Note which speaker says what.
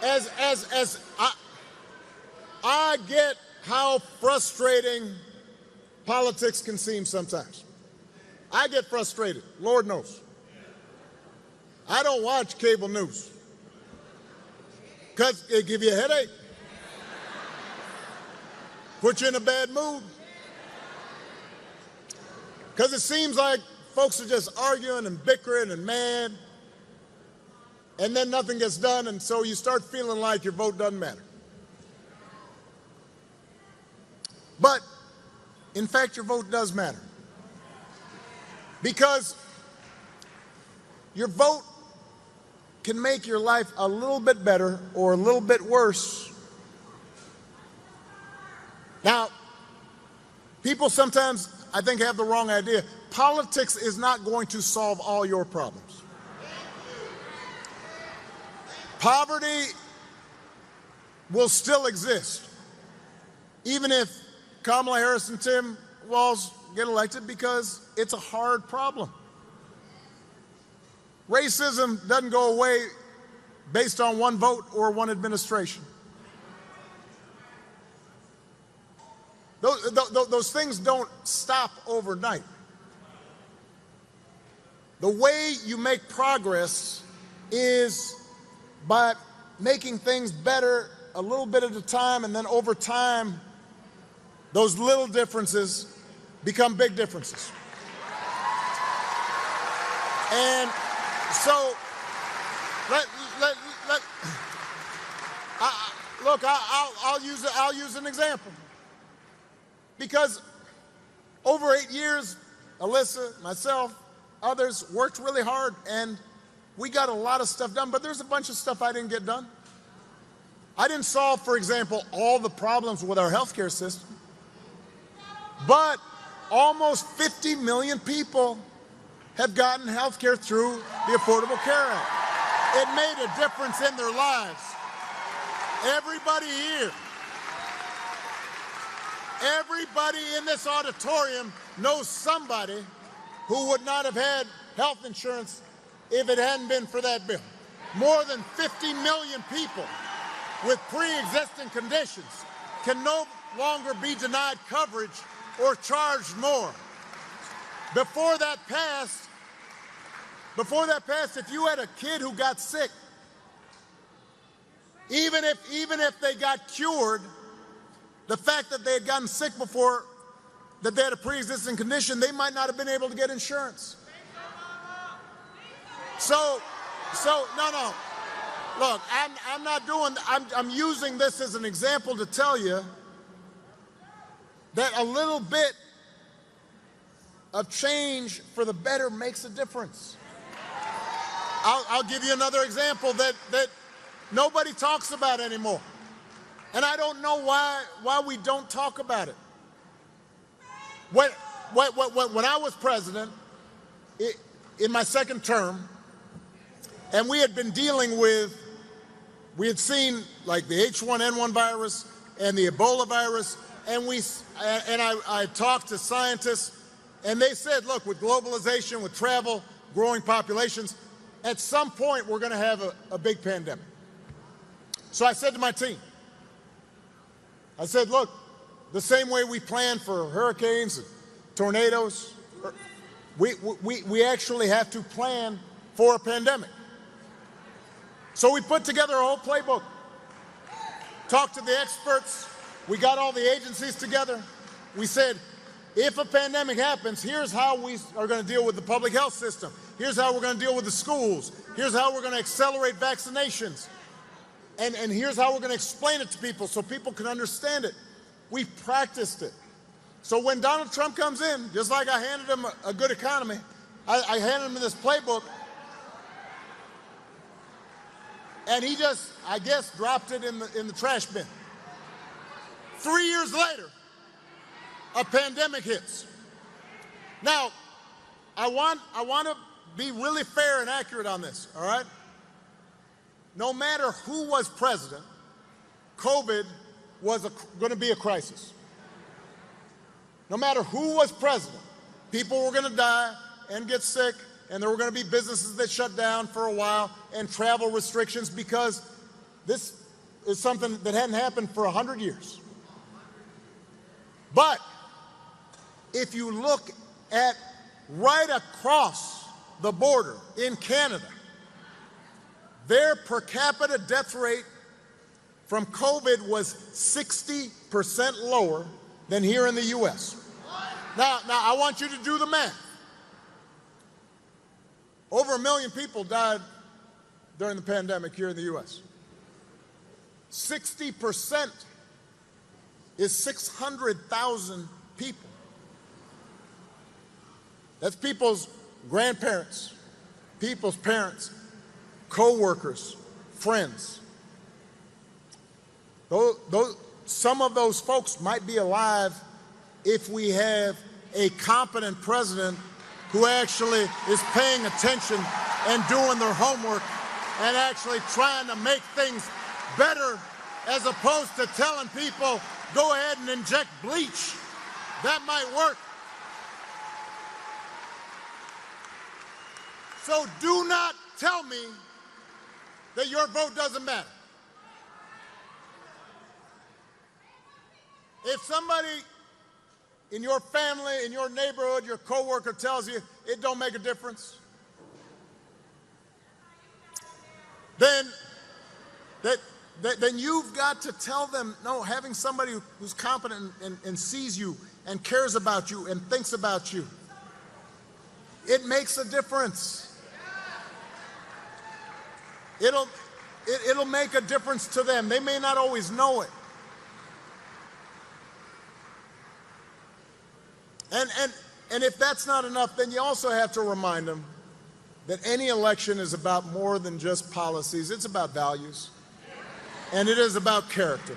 Speaker 1: as I get how frustrating politics can seem sometimes. I get frustrated, Lord knows. I don't watch cable news because it gives you a headache, put you in a bad mood, because it seems like folks are just arguing and bickering and mad, and then nothing gets done, and so you start feeling like your vote doesn't matter. But, in fact, your vote does matter, because your vote can make your life a little bit better or a little bit worse. Now, people sometimes, I think, have the wrong idea. Politics is not going to solve all your problems. Poverty will still exist, even if Kamala Harris and Tim Walz get elected, because it's a hard problem. Racism doesn't go away based on one vote or one administration. Those things don't stop overnight. The way you make progress is by making things better a little bit at a time, and then over time, those little differences become big differences. And so, look, I'll use an example. Because over 8 years, Alyssa, myself, others worked really hard, and we got a lot of stuff done, but there's a bunch of stuff I didn't get done. I didn't solve, for example, all the problems with our healthcare system, but almost 50 million people have gotten healthcare through the Affordable Care Act. It made a difference in their lives. Everybody here, everybody in this auditorium knows somebody who would not have had health insurance if it hadn't been for that bill. More than 50 million people with pre-existing conditions can no longer be denied coverage or charged more. Before that passed, if you had a kid who got sick, even if they got cured, the fact that they had gotten sick before, that they had a pre-existing condition, they might not have been able to get insurance. So, no. Look, I'm using this as an example to tell you that a little bit of change for the better makes a difference. I'll give you another example that nobody talks about anymore. And I don't know why we don't talk about it. When I was president, in my second term, and we had been dealing with, we had seen like the H1N1 virus and the Ebola virus, and I talked to scientists, and they said, look, with globalization, with travel, growing populations, at some point we're going to have a big pandemic. So I said to my team, I said, look, the same way we plan for hurricanes and tornadoes, we actually have to plan for a pandemic. So we put together a whole playbook, talked to the experts, we got all the agencies together. We said, if a pandemic happens, here's how we are going to deal with the public health system. Here's how we're going to deal with the schools. Here's how we're going to accelerate vaccinations. And here's how we're going to explain it to people so people can understand it. We practiced it. So when Donald Trump comes in, just like I handed him a good economy, I handed him this playbook, and he just, I guess, dropped it in the trash bin. 3 years later, a pandemic hits. Now, I want to be really fair and accurate on this, all right? No matter who was president, COVID was going to be a crisis. No matter who was president, people were going to die and get sick and there were going to be businesses that shut down for a while and travel restrictions because this is something that hadn't happened for 100 years. But if you look at right across the border in Canada, their per capita death rate from COVID was 60% lower than here in the U.S. Now I want you to do the math. Over 1 million people died during the pandemic here in the U.S. 60% is 600,000 people. That's people's grandparents, people's parents, co-workers, friends. Some of those folks might be alive if we have a competent president who actually is paying attention and doing their homework and actually trying to make things better, as opposed to telling people, go ahead and inject bleach. That might work. So do not tell me that your vote doesn't matter. If somebody in your family, in your neighborhood, your coworker tells you it don't make a difference, then you've got to tell them, no, having somebody who's competent and sees you and cares about you and thinks about you, it makes a difference. It'll make a difference to them. They may not always know it. And if that's not enough, then you also have to remind them that any election is about more than just policies. It's about values, and it is about character.